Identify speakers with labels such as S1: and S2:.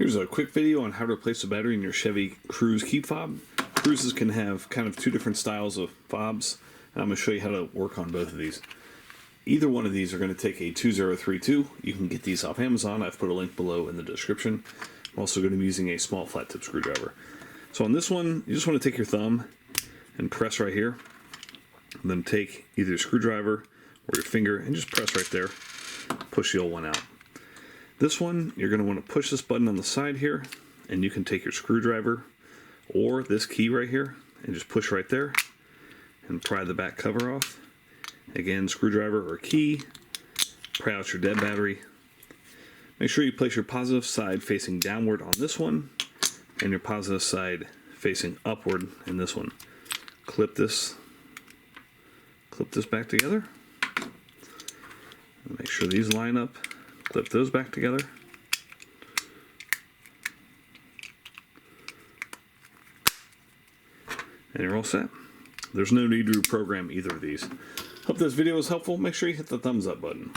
S1: Here's a quick video on how to replace the battery in your Chevy Cruze key fob. Cruzes can have kind of two different styles of fobs, and I'm going to show you how to work on both of these. Either one of these are going to take a 2032. You can get these off Amazon. I've put a link below in the description. I'm also going to be using a small flat tip screwdriver. So on this one, you just want to take your thumb and press right here. And then take either your screwdriver or your finger and just press right there. Push the old one out. This one, you're going to want to push this button on the side here, and you can take your screwdriver or this key right here and just push right there and pry the back cover off. Again, screwdriver or key, pry out your dead battery. Make sure you place your positive side facing downward on this one and your positive side facing upward in this one. Clip this back together. Make sure these line up. Clip those back together. And you're all set. There's no need to program either of these. Hope this video was helpful. Make sure you hit the thumbs up button.